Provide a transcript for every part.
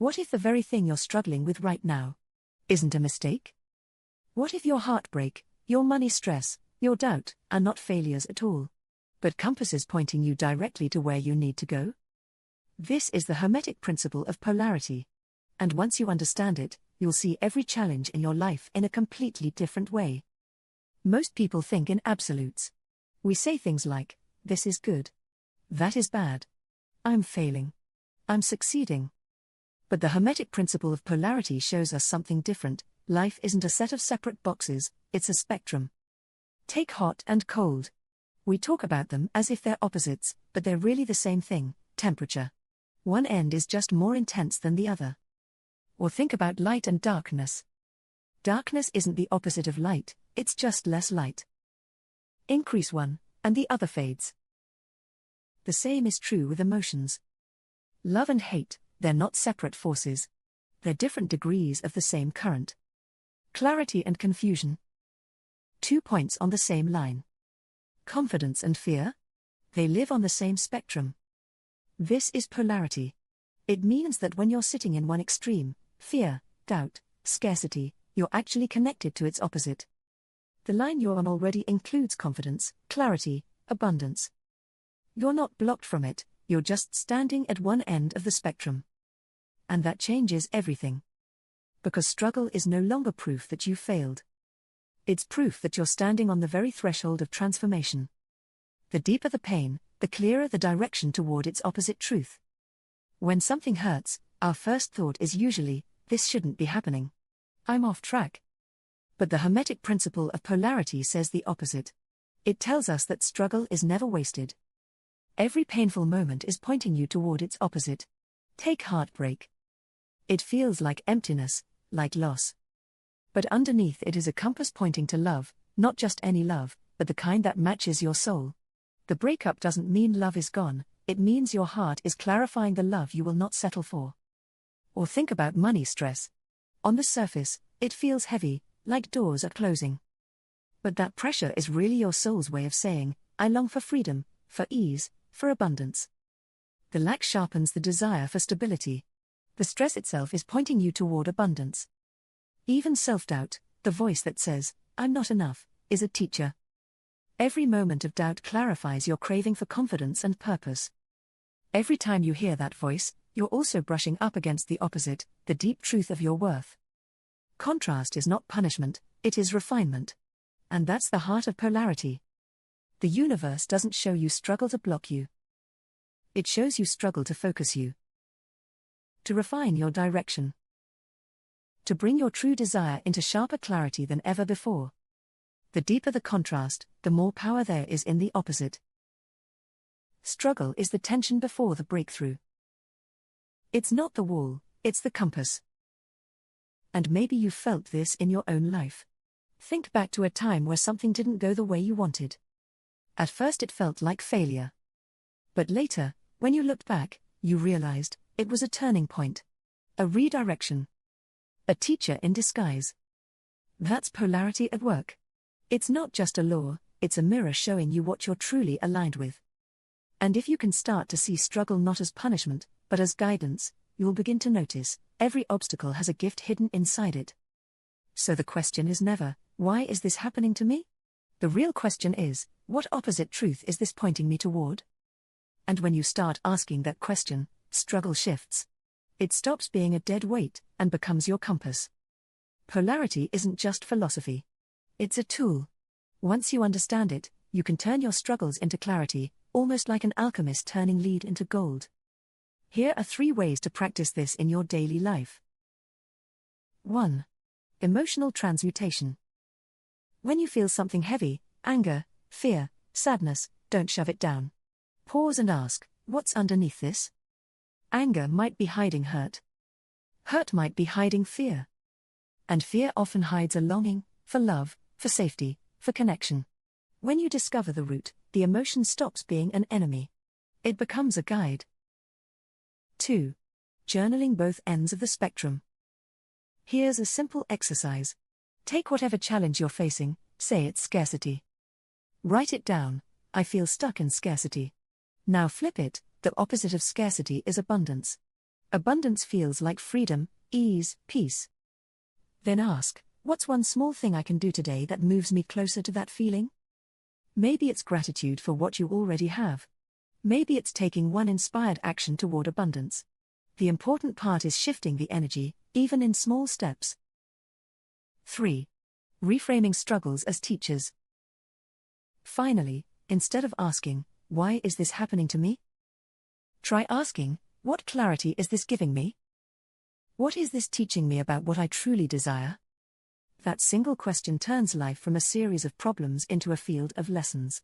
What if the very thing you're struggling with right now isn't a mistake? What if your heartbreak, your money stress, your doubt are not failures at all, but compasses pointing you directly to where you need to go? This is the Hermetic Principle of Polarity. And once you understand it, you'll see every challenge in your life in a completely different way. Most people think in absolutes. We say things like, this is good. That is bad. I'm failing. I'm succeeding. But the Hermetic Principle of Polarity shows us something different. Life isn't a set of separate boxes, it's a spectrum. Take hot and cold. We talk about them as if they're opposites, but they're really the same thing, temperature. One end is just more intense than the other. Or think about light and darkness. Darkness isn't the opposite of light, it's just less light. Increase one, and the other fades. The same is true with emotions. Love and hate, they're not separate forces. They're different degrees of the same current. Clarity and confusion. 2 points on the same line. Confidence and fear? They live on the same spectrum. This is polarity. It means that when you're sitting in one extreme, fear, doubt, scarcity, you're actually connected to its opposite. The line you're on already includes confidence, clarity, abundance. You're not blocked from it, you're just standing at one end of the spectrum. And that changes everything. Because struggle is no longer proof that you failed. It's proof that you're standing on the very threshold of transformation. The deeper the pain, the clearer the direction toward its opposite truth. When something hurts, our first thought is usually, this shouldn't be happening. I'm off track. But the Hermetic Principle of Polarity says the opposite. It tells us that struggle is never wasted. Every painful moment is pointing you toward its opposite. Take heartbreak. It feels like emptiness, like loss. But underneath it is a compass pointing to love, not just any love, but the kind that matches your soul. The breakup doesn't mean love is gone, it means your heart is clarifying the love you will not settle for. Or think about money stress. On the surface, it feels heavy, like doors are closing. But that pressure is really your soul's way of saying, I long for freedom, for ease, for abundance. The lack sharpens the desire for stability. The stress itself is pointing you toward abundance. Even self-doubt, the voice that says, I'm not enough, is a teacher. Every moment of doubt clarifies your craving for confidence and purpose. Every time you hear that voice, you're also brushing up against the opposite, the deep truth of your worth. Contrast is not punishment, it is refinement. And that's the heart of polarity. The universe doesn't show you struggle to block you. It shows you struggle to focus you. To refine your direction. To bring your true desire into sharper clarity than ever before. The deeper the contrast, the more power there is in the opposite. Struggle is the tension before the breakthrough. It's not the wall, it's the compass. And maybe you felt this in your own life. Think back to a time where something didn't go the way you wanted. At first it felt like failure. But later, when you looked back, you realized it was a turning point. A redirection. A teacher in disguise. That's polarity at work. It's not just a law, it's a mirror showing you what you're truly aligned with. And if you can start to see struggle not as punishment, but as guidance, you'll begin to notice, every obstacle has a gift hidden inside it. So the question is never, why is this happening to me? The real question is, what opposite truth is this pointing me toward? And when you start asking that question, struggle shifts. It stops being a dead weight, and becomes your compass. Polarity isn't just philosophy. It's a tool. Once you understand it, you can turn your struggles into clarity, almost like an alchemist turning lead into gold. Here are 3 ways to practice this in your daily life. 1. Emotional transmutation. When you feel something heavy, anger, fear, sadness, don't shove it down. Pause and ask, what's underneath this? Anger might be hiding hurt. Hurt might be hiding fear. And fear often hides a longing, for love, for safety, for connection. When you discover the root, the emotion stops being an enemy. It becomes a guide. 2. Journaling both ends of the spectrum. Here's a simple exercise. Take whatever challenge you're facing, say it's scarcity. Write it down, I feel stuck in scarcity. Now flip it, the opposite of scarcity is abundance. Abundance feels like freedom, ease, peace. Then ask, what's one small thing I can do today that moves me closer to that feeling? Maybe it's gratitude for what you already have. Maybe it's taking one inspired action toward abundance. The important part is shifting the energy, even in small steps. 3. Reframing struggles as teachers. Finally, instead of asking, why is this happening to me? Try asking, what clarity is this giving me? What is this teaching me about what I truly desire? That single question turns life from a series of problems into a field of lessons.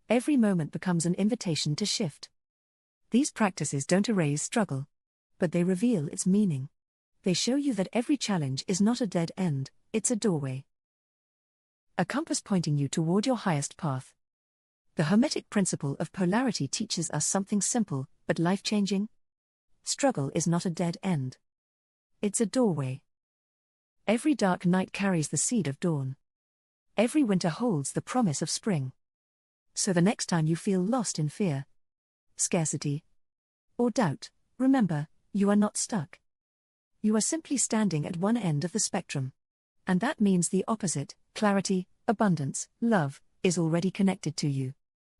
Every moment becomes an invitation to shift. These practices don't erase struggle, but they reveal its meaning. They show you that every challenge is not a dead end, it's a doorway. A compass pointing you toward your highest path. The Hermetic Principle of Polarity teaches us something simple, but life-changing. Struggle is not a dead end. It's a doorway. Every dark night carries the seed of dawn. Every winter holds the promise of spring. So the next time you feel lost in fear, scarcity, or doubt, remember, you are not stuck. You are simply standing at one end of the spectrum. And that means the opposite, clarity, abundance, love, is already connected to you.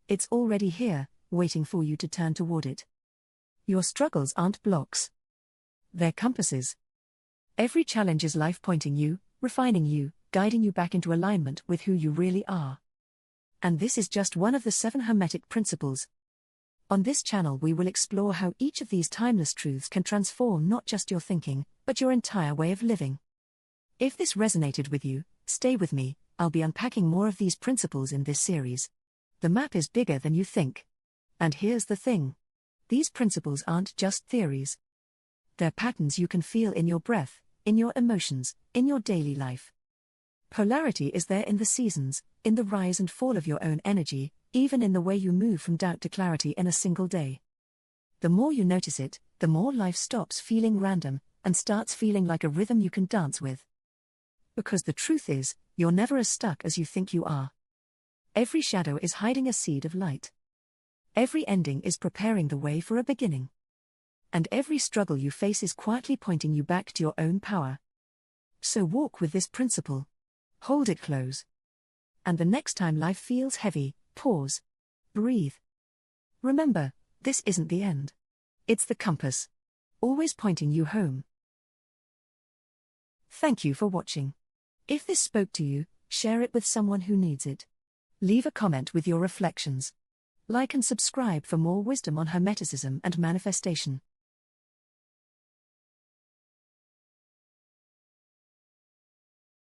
It's already here, waiting for you to turn toward it. Your struggles aren't blocks. They're compasses. Every challenge is life pointing you, refining you, guiding you back into alignment with who you really are. And this is just one of the 7 Hermetic principles. On this channel we will explore how each of these timeless truths can transform not just your thinking, but your entire way of living. If this resonated with you, stay with me, I'll be unpacking more of these principles in this series. The map is bigger than you think. And here's the thing. These principles aren't just theories. They're patterns you can feel in your breath, in your emotions, in your daily life. Polarity is there in the seasons, in the rise and fall of your own energy, even in the way you move from doubt to clarity in a single day. The more you notice it, the more life stops feeling random, and starts feeling like a rhythm you can dance with. Because the truth is, you're never as stuck as you think you are. Every shadow is hiding a seed of light. Every ending is preparing the way for a beginning. And every struggle you face is quietly pointing you back to your own power. So walk with this principle. Hold it close. And the next time life feels heavy, pause. Breathe. Remember, this isn't the end. It's the compass. Always pointing you home. Thank you for watching. If this spoke to you, share it with someone who needs it. Leave a comment with your reflections. Like and subscribe for more wisdom on Hermeticism and manifestation.